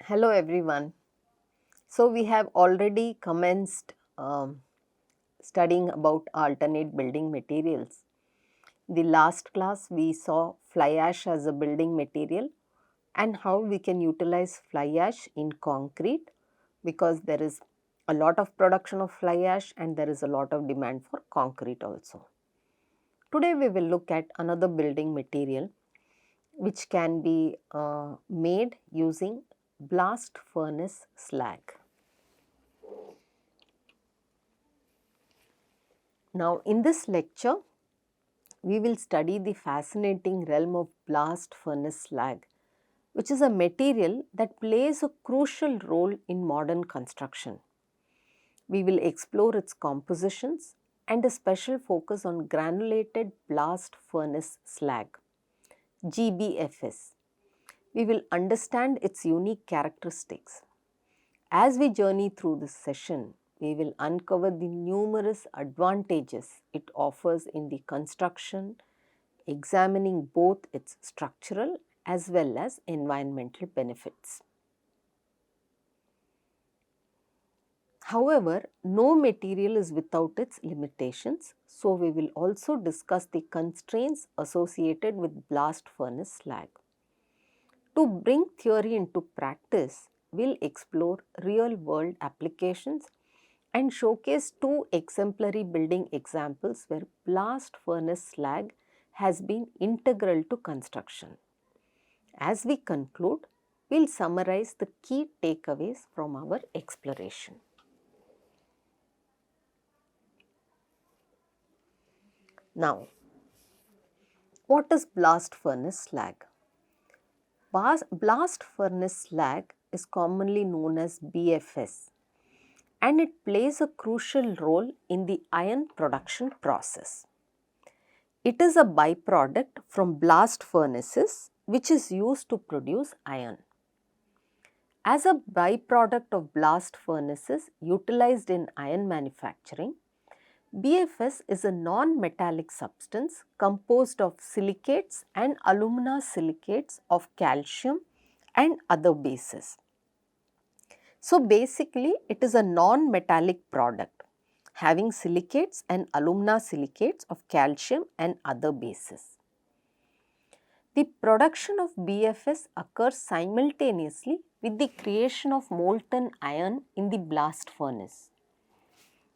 Hello everyone. So we have already commenced studying about alternate building materials. The last class we saw fly ash as a building material and how we can utilize fly ash in concrete because there is a lot of production of fly ash and there is a lot of demand for concrete also. Today we will look at another building material which can be made using blast furnace slag. Now, in this lecture, we will study the fascinating realm of blast furnace slag, which is a material that plays a crucial role in modern construction. We will explore its compositions and a special focus on granulated blast furnace slag, GBFS. We will understand its unique characteristics. As we journey through this session, we will uncover the numerous advantages it offers in the construction, examining both its structural as well as environmental benefits. However, no material is without its limitations, so we will also discuss the constraints associated with blast furnace slag. To bring theory into practice, we'll explore real-world applications and showcase two exemplary building examples where blast furnace slag has been integral to construction. As we conclude, we'll summarize the key takeaways from our exploration. Now, what is blast furnace slag? Blast furnace slag is commonly known as BFS, and it plays a crucial role in the iron production process. It is a byproduct from blast furnaces which is used to produce iron. As a byproduct of blast furnaces utilized in iron manufacturing, BFS is a non-metallic substance composed of silicates and alumina silicates of calcium and other bases. So basically, it is a non-metallic product having silicates and alumina silicates of calcium and other bases. The production of BFS occurs simultaneously with the creation of molten iron in the blast furnace.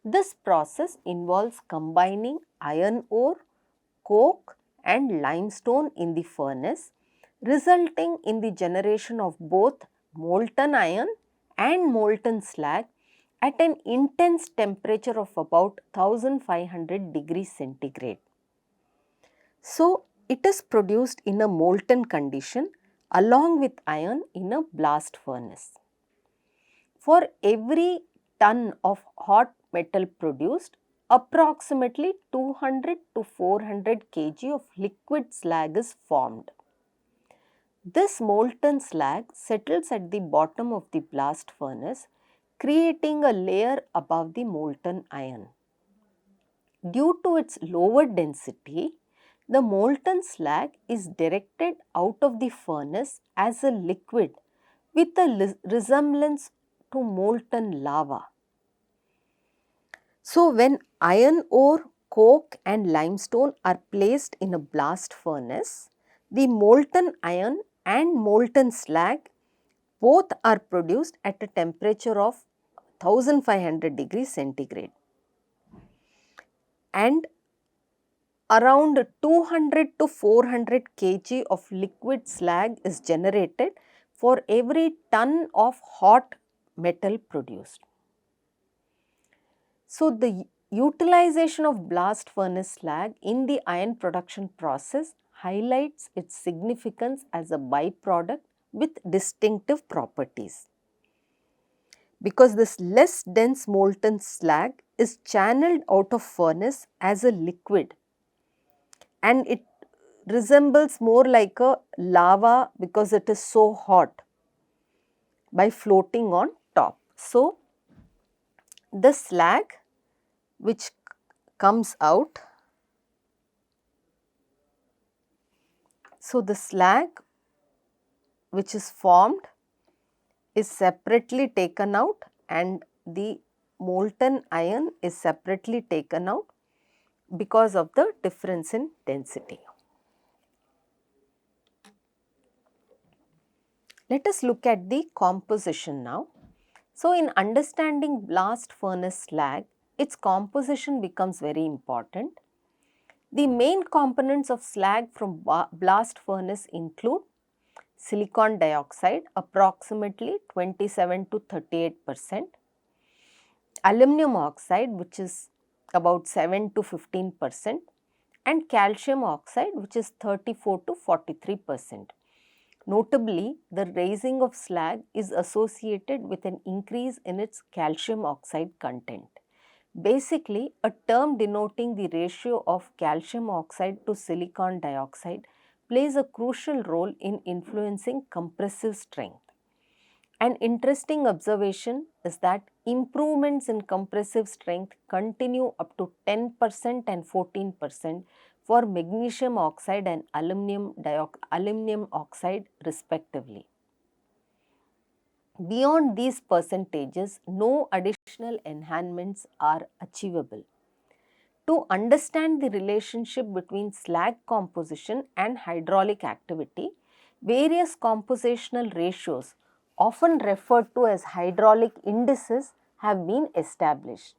This process involves combining iron ore, coke and limestone in the furnace, resulting in the generation of both molten iron and molten slag at an intense temperature of about 1500 degrees centigrade. So, it is produced in a molten condition along with iron in a blast furnace. For every ton of hot metal produced, approximately 200 to 400 kg of liquid slag is formed. This molten slag settles at the bottom of the blast furnace, creating a layer above the molten iron. Due to its lower density, the molten slag is directed out of the furnace as a liquid with a resemblance to molten lava. So, when iron ore, coke and limestone are placed in a blast furnace, the molten iron and molten slag both are produced at a temperature of 1500 degrees centigrade. And around 200 to 400 kg of liquid slag is generated for every ton of hot metal produced. So, the utilization of blast furnace slag in the iron production process highlights its significance as a byproduct with distinctive properties. Because this less dense molten slag is channeled out of furnace as a liquid, and it resembles more like a lava because it is so hot by floating on top. So, the slag which comes out, so the slag which is formed is separately taken out and the molten iron is separately taken out because of the difference in density. Let us look at the composition now. So, in understanding blast furnace slag, its composition becomes very important. The main components of slag from blast furnace include silicon dioxide approximately 27 to 38%, aluminum oxide which is about 7 to 15%, and calcium oxide which is 34 to 43%. Notably, the raising of slag is associated with an increase in its calcium oxide content. Basically, a term denoting the ratio of calcium oxide to silicon dioxide plays a crucial role in influencing compressive strength. An interesting observation is that improvements in compressive strength continue up to 10% and 14% for magnesium oxide and aluminum oxide respectively. Beyond these percentages, no additional enhancements are achievable. To understand the relationship between slag composition and hydraulic activity, various compositional ratios, often referred to as hydraulic indices, have been established.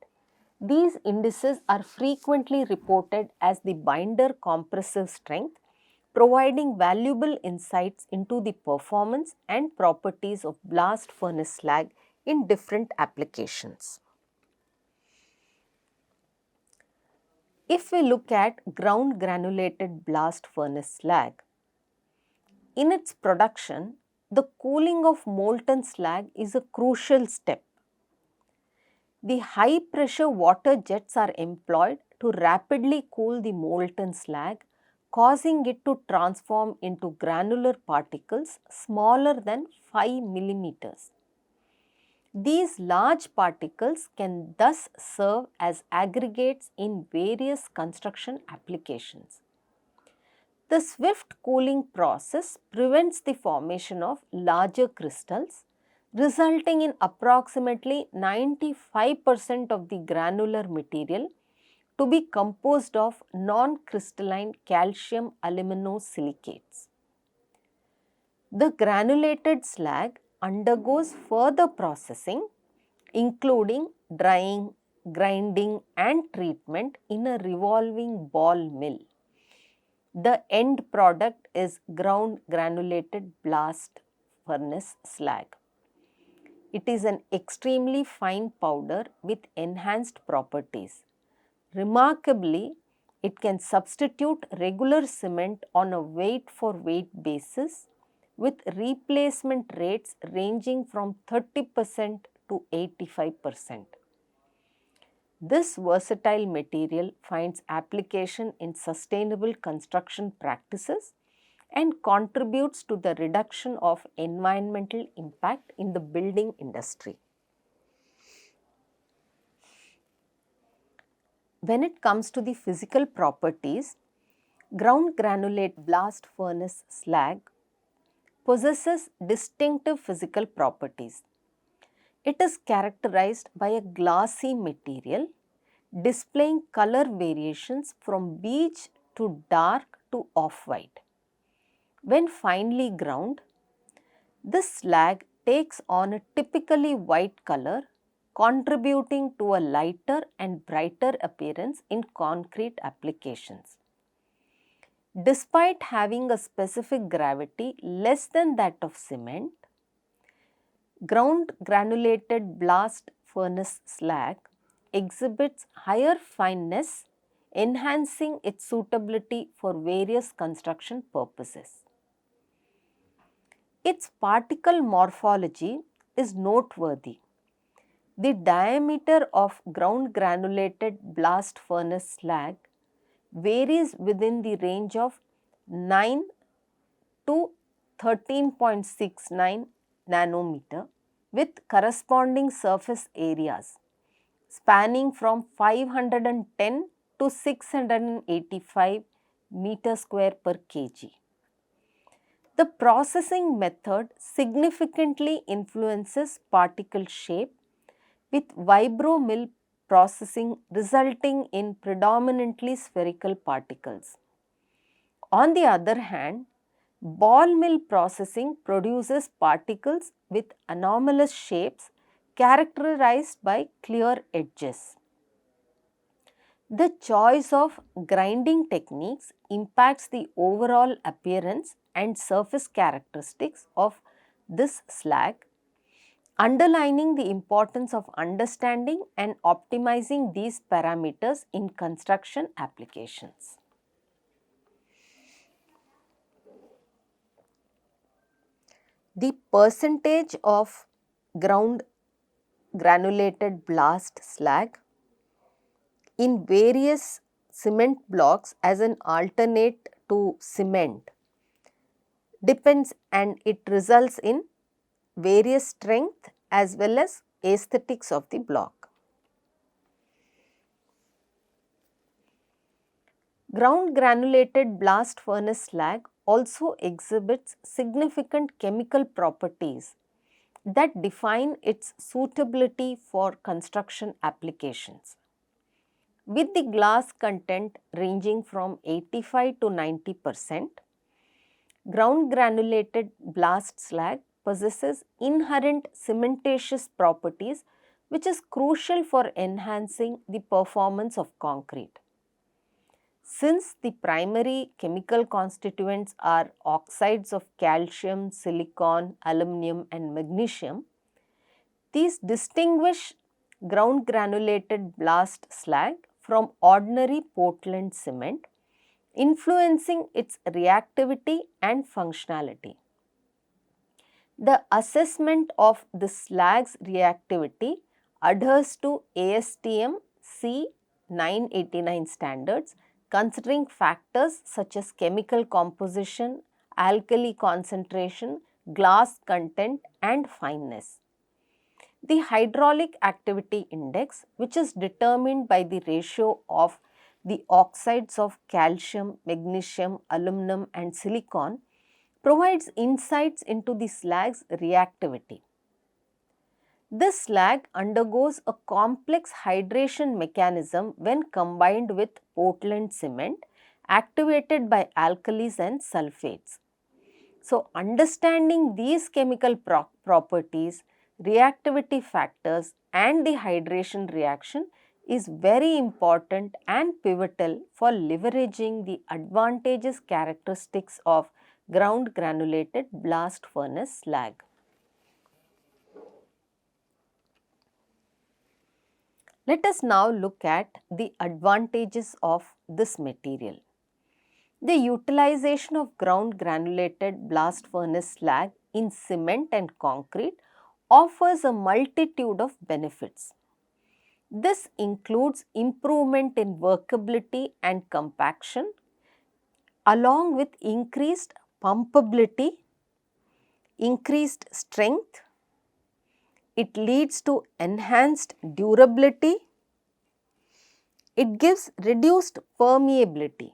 These indices are frequently reported as the binder compressive strength, providing valuable insights into the performance and properties of blast furnace slag in different applications. If we look at ground granulated blast furnace slag, in its production, the cooling of molten slag is a crucial step. The high pressure water jets are employed to rapidly cool the molten slag, causing it to transform into granular particles smaller than 5 millimeters. These large particles can thus serve as aggregates in various construction applications. The swift cooling process prevents the formation of larger crystals, resulting in approximately 95% of the granular material to be composed of non-crystalline calcium aluminosilicates. The granulated slag undergoes further processing, including drying, grinding and treatment in a revolving ball mill. The end product is ground granulated blast furnace slag. It is an extremely fine powder with enhanced properties. Remarkably, it can substitute regular cement on a weight for weight basis with replacement rates ranging from 30% to 85%. This versatile material finds application in sustainable construction practices and contributes to the reduction of environmental impact in the building industry. When it comes to the physical properties, ground granulate blast furnace slag possesses distinctive physical properties. It is characterized by a glassy material displaying color variations from beige to dark to off-white. When finely ground, this slag takes on a typically white color, contributing to a lighter and brighter appearance in concrete applications. Despite having a specific gravity less than that of cement, ground granulated blast furnace slag exhibits higher fineness, enhancing its suitability for various construction purposes. Its particle morphology is noteworthy. The diameter of ground granulated blast furnace slag varies within the range of 9 to 13.69 nanometer with corresponding surface areas spanning from 510 to 685 meter square per kg. The processing method significantly influences particle shape, with vibromill processing resulting in predominantly spherical particles. On the other hand, ball mill processing produces particles with anomalous shapes characterized by clear edges. The choice of grinding techniques impacts the overall appearance and surface characteristics of this slag, underlining the importance of understanding and optimizing these parameters in construction applications. The percentage of ground granulated blast slag in various cement blocks as an alternate to cement depends, and it results in various strength as well as aesthetics of the block. Ground granulated blast furnace slag also exhibits significant chemical properties that define its suitability for construction applications. With the glass content ranging from 85 to 90%, ground granulated blast slag possesses inherent cementitious properties which is crucial for enhancing the performance of concrete. Since the primary chemical constituents are oxides of calcium, silicon, aluminum and magnesium, these distinguish ground granulated blast slag from ordinary Portland cement, influencing its reactivity and functionality. The assessment of the slag's reactivity adheres to ASTM C989 standards, considering factors such as chemical composition, alkali concentration, glass content and fineness. The hydraulic activity index, which is determined by the ratio of the oxides of calcium, magnesium, aluminum and silicon, provides insights into the slag's reactivity. This slag undergoes a complex hydration mechanism when combined with Portland cement activated by alkalis and sulfates. So, understanding these chemical properties, reactivity factors and the hydration reaction is very important and pivotal for leveraging the advantageous characteristics of ground granulated blast furnace slag. Let us now look at the advantages of this material. The utilization of ground granulated blast furnace slag in cement and concrete offers a multitude of benefits. This includes improvement in workability and compaction, along with increased pumpability, increased strength. It leads to enhanced durability. It gives reduced permeability,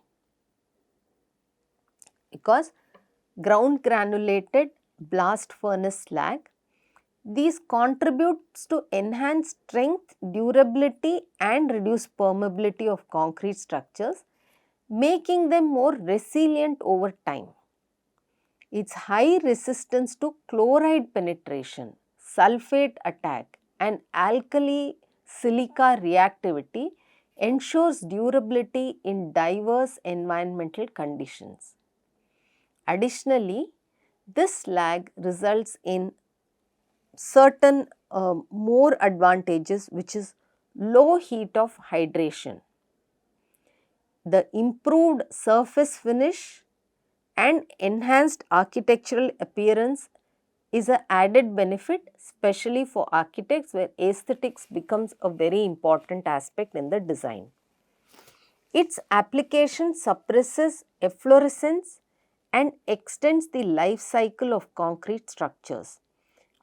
because ground granulated blast furnace slag, these contributes to enhance strength, durability and reduce permeability of concrete structures, making them more resilient over time. Its high resistance to chloride penetration, sulfate attack and alkali silica reactivity ensures durability in diverse environmental conditions. Additionally, this slag results in certain more advantages, which is low heat of hydration, the improved surface finish and enhanced architectural appearance is an added benefit, especially for architects where aesthetics becomes a very important aspect in the design. Its application suppresses efflorescence and extends the life cycle of concrete structures,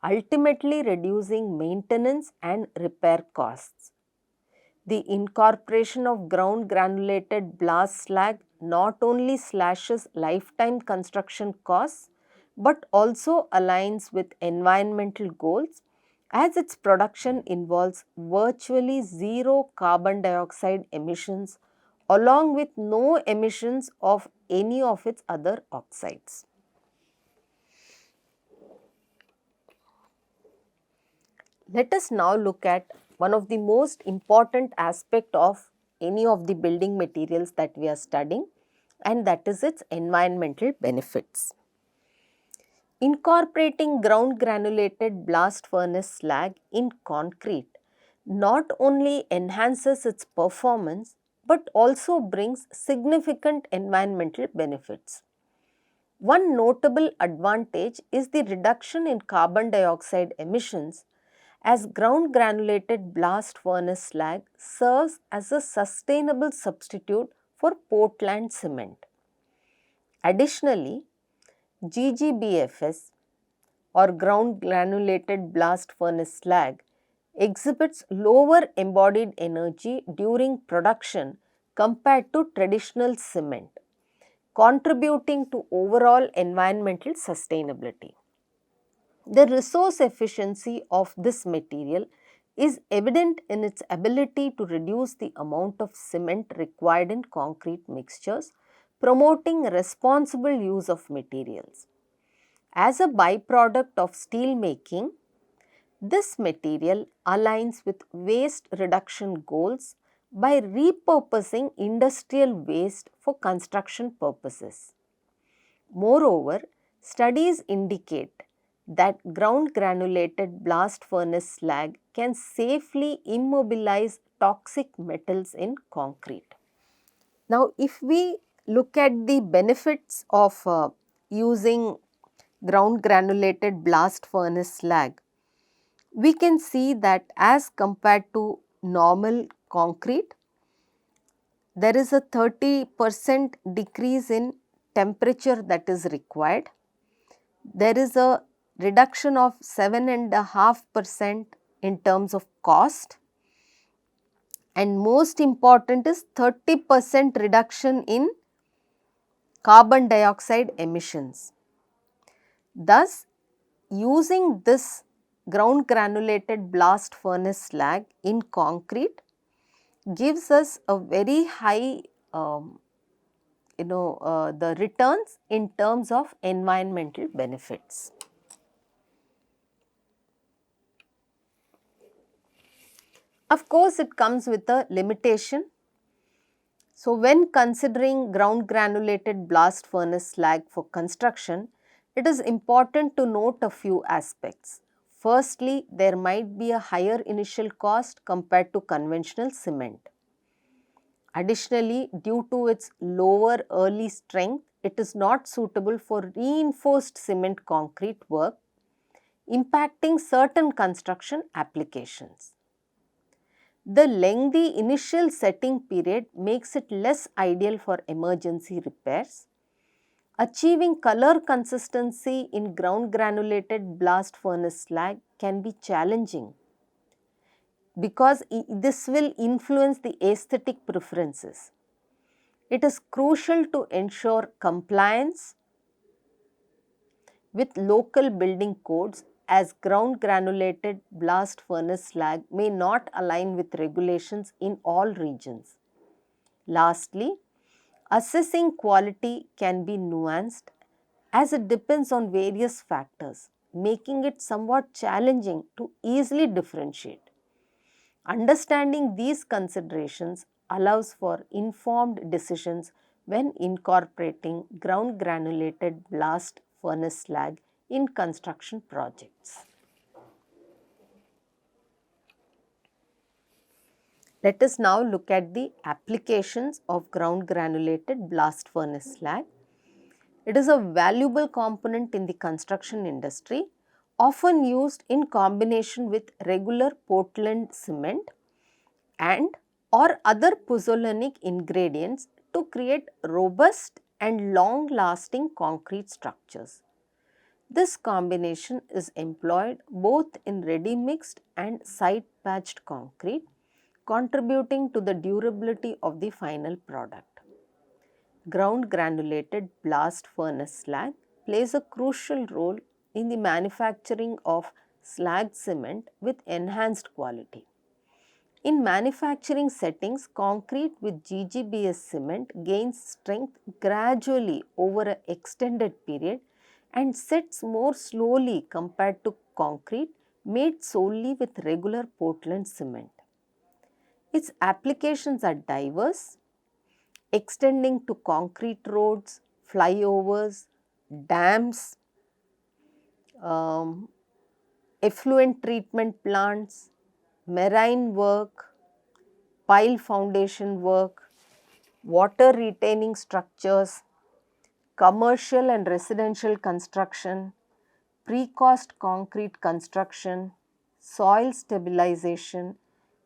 ultimately reducing maintenance and repair costs. The incorporation of ground granulated blast slag not only slashes lifetime construction costs but also aligns with environmental goals as its production involves virtually zero carbon dioxide emissions along with no emissions of any of its other oxides. Let us now look at one of the most important aspect of any of the building materials that we are studying, and that is its environmental benefits. Incorporating ground granulated blast furnace slag in concrete not only enhances its performance but also brings significant environmental benefits. One notable advantage is the reduction in carbon dioxide emissions, as ground granulated blast furnace slag serves as a sustainable substitute for Portland cement. Additionally, GGBFS or ground granulated blast furnace slag exhibits lower embodied energy during production compared to traditional cement, contributing to overall environmental sustainability. The resource efficiency of this material is evident in its ability to reduce the amount of cement required in concrete mixtures, promoting responsible use of materials. As a byproduct of steel making, this material aligns with waste reduction goals by repurposing industrial waste for construction purposes. Moreover, studies indicate that ground granulated blast furnace slag can safely immobilize toxic metals in concrete. Now, if we look at the benefits of using ground granulated blast furnace slag, we can see that as compared to normal concrete, there is a 30% decrease in temperature that is required. There is a reduction of 7.5% in terms of cost, and most important is 30% reduction in carbon dioxide emissions. Thus, using this ground granulated blast furnace slag in concrete gives us a very high the returns in terms of environmental benefits. Of course, it comes with a limitation. So, when considering ground granulated blast furnace slag for construction, it is important to note a few aspects. Firstly, there might be a higher initial cost compared to conventional cement. Additionally, due to its lower early strength, it is not suitable for reinforced cement concrete work, impacting certain construction applications. The lengthy initial setting period makes it less ideal for emergency repairs. Achieving color consistency in ground granulated blast furnace slag can be challenging because this will influence the aesthetic preferences. It is crucial to ensure compliance with local building codes, as ground granulated blast furnace slag may not align with regulations in all regions. Lastly, assessing quality can be nuanced as it depends on various factors, making it somewhat challenging to easily differentiate. Understanding these considerations allows for informed decisions when incorporating ground granulated blast furnace slag in construction projects. Let us now look at the applications of ground granulated blast furnace slag. It is a valuable component in the construction industry, often used in combination with regular Portland cement and or other pozzolanic ingredients to create robust and long lasting concrete structures. This combination is employed both in ready mixed and site patched concrete, contributing to the durability of the final product. Ground granulated blast furnace slag plays a crucial role in the manufacturing of slag cement with enhanced quality. In manufacturing settings, concrete with GGBS cement gains strength gradually over an extended period and sets more slowly compared to concrete made solely with regular Portland cement. Its applications are diverse, extending to concrete roads, flyovers, dams, um, effluent treatment plants, marine work, pile foundation work, water retaining structures, commercial and residential construction, precast concrete construction, soil stabilization,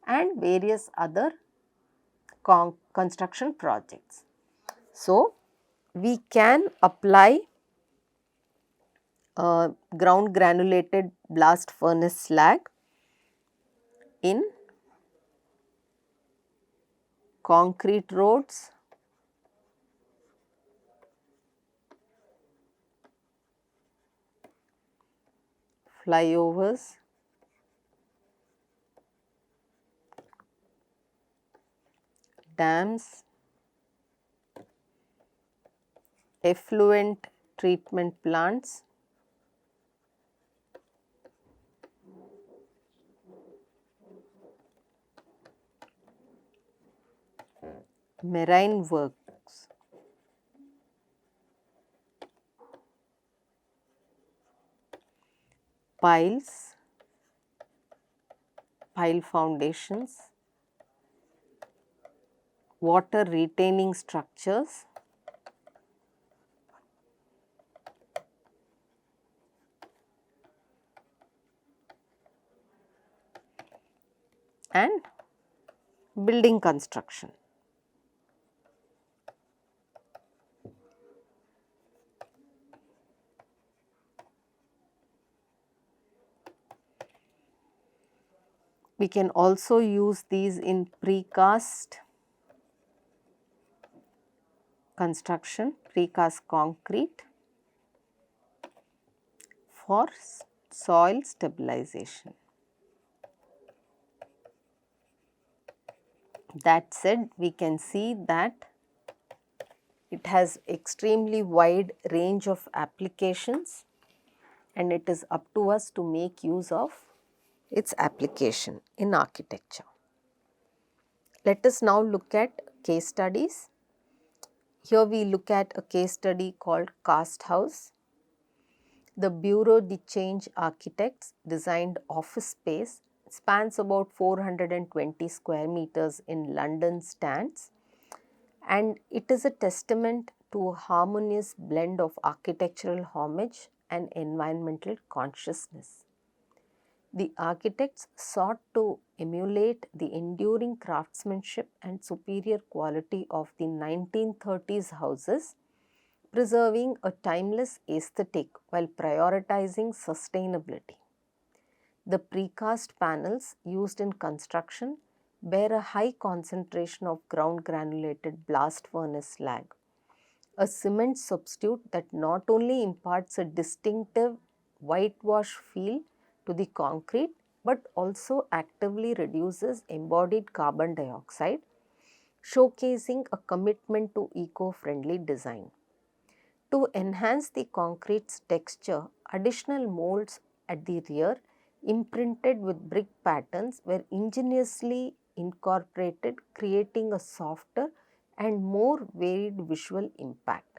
and various other construction projects. So, we can apply ground granulated blast furnace slag in concrete roads, flyovers, dams, effluent treatment plants, marine works, piles, pile foundations, water retaining structures, and building construction. We can also use these in precast construction, precast concrete for soil stabilization. That said, we can see that it has extremely wide range of applications and it is up to us to make use of its application in architecture. Let us now look at case studies. Here we look at a case study called Cast House. The Bureau de Change architects designed office space spans about 420 square meters in London stands, and it is a testament to a harmonious blend of architectural homage and environmental consciousness. The architects sought to emulate the enduring craftsmanship and superior quality of the 1930s houses, preserving a timeless aesthetic while prioritizing sustainability. The precast panels used in construction bear a high concentration of ground granulated blast furnace slag, a cement substitute that not only imparts a distinctive whitewash feel to the concrete but also actively reduces embodied carbon dioxide, showcasing a commitment to eco-friendly design. To enhance the concrete's texture, additional molds at the rear imprinted with brick patterns were ingeniously incorporated, creating a softer and more varied visual impact.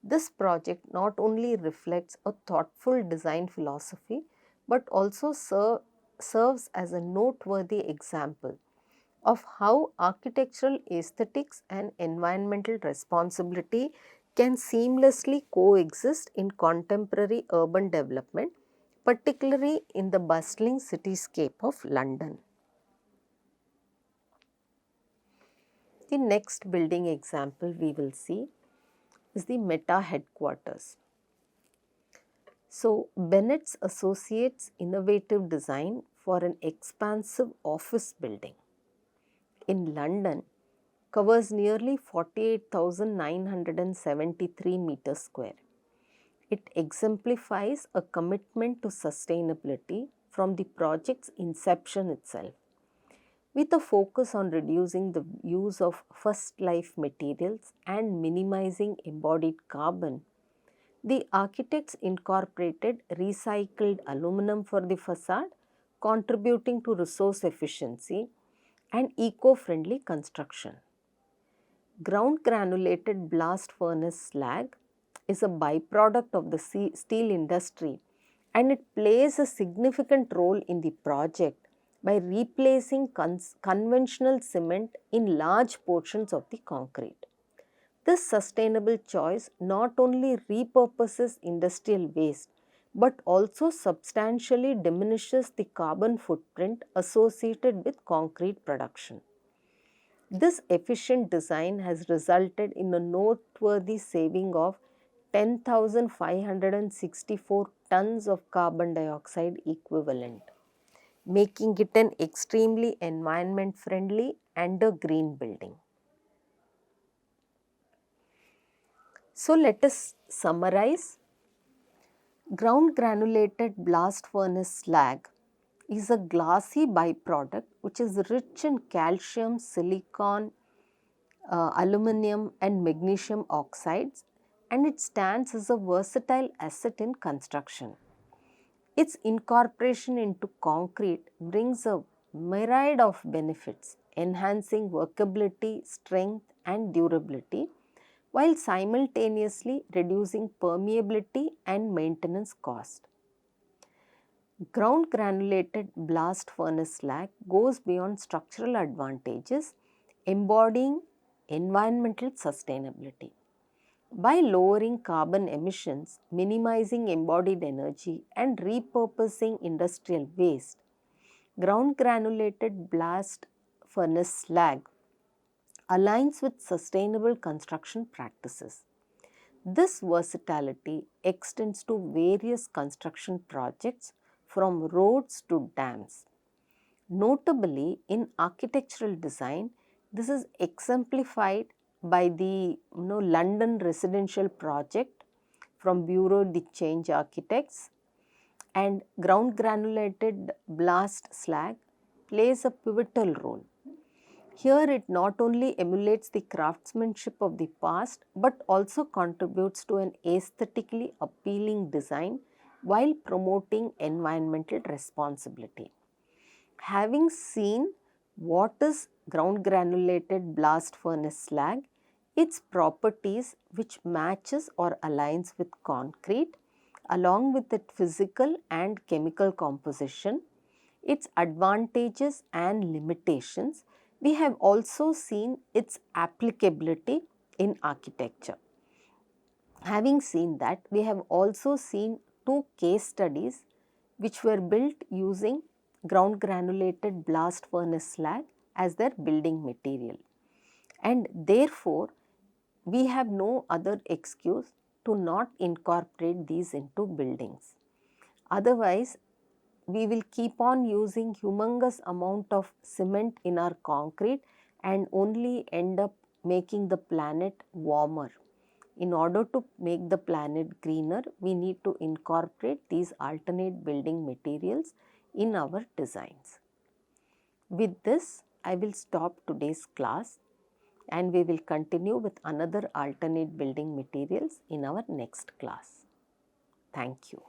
This project not only reflects a thoughtful design philosophy but also serves as a noteworthy example of how architectural aesthetics and environmental responsibility can seamlessly coexist in contemporary urban development, particularly in the bustling cityscape of London. The next building example we will see is the Meta headquarters. So, Bennett's Associates' innovative design for an expansive office building in London covers nearly 48,973 meters square. it exemplifies a commitment to sustainability from the project's inception itself. With a focus on reducing the use of first life materials and minimizing embodied carbon, the architects incorporated recycled aluminum for the facade, contributing to resource efficiency and eco-friendly construction. Ground granulated blast furnace slag is a byproduct of the steel industry, and it plays a significant role in the project by replacing conventional cement in large portions of the concrete. This sustainable choice not only repurposes industrial waste but also substantially diminishes the carbon footprint associated with concrete production. This efficient design has resulted in a noteworthy saving of 10,564 tons of carbon dioxide equivalent, making it an extremely environment friendly and a green building. So let us summarize. Ground granulated blast furnace slag is a glassy byproduct which is rich in calcium, silicon, aluminum and magnesium oxides, and it stands as a versatile asset in construction. Its incorporation into concrete brings a myriad of benefits, enhancing workability, strength and durability, while simultaneously reducing permeability and maintenance cost. Ground granulated blast furnace slag goes beyond structural advantages, embodying environmental sustainability. By lowering carbon emissions, minimizing embodied energy, and repurposing industrial waste, ground granulated blast furnace slag aligns with sustainable construction practices. This versatility extends to various construction projects from roads to dams. Notably, in architectural design, this is exemplified by the London residential project from Bureau de Change Architects, and ground granulated blast slag plays a pivotal role. Here it not only emulates the craftsmanship of the past but also contributes to an aesthetically appealing design while promoting environmental responsibility. Having seen what is ground granulated blast furnace slag, its properties which matches or aligns with concrete along with its physical and chemical composition, its advantages and limitations, we have also seen its applicability in architecture. Having seen that, we have also seen two case studies which were built using ground granulated blast furnace slag as their building material. And therefore, we have no other excuse to not incorporate these into buildings. Otherwise, we will keep on using humongous amount of cement in our concrete and only end up making the planet warmer. In order to make the planet greener, we need to incorporate these alternate building materials in our designs. With this, I will stop today's class and we will continue with another alternate building materials in our next class. Thank you.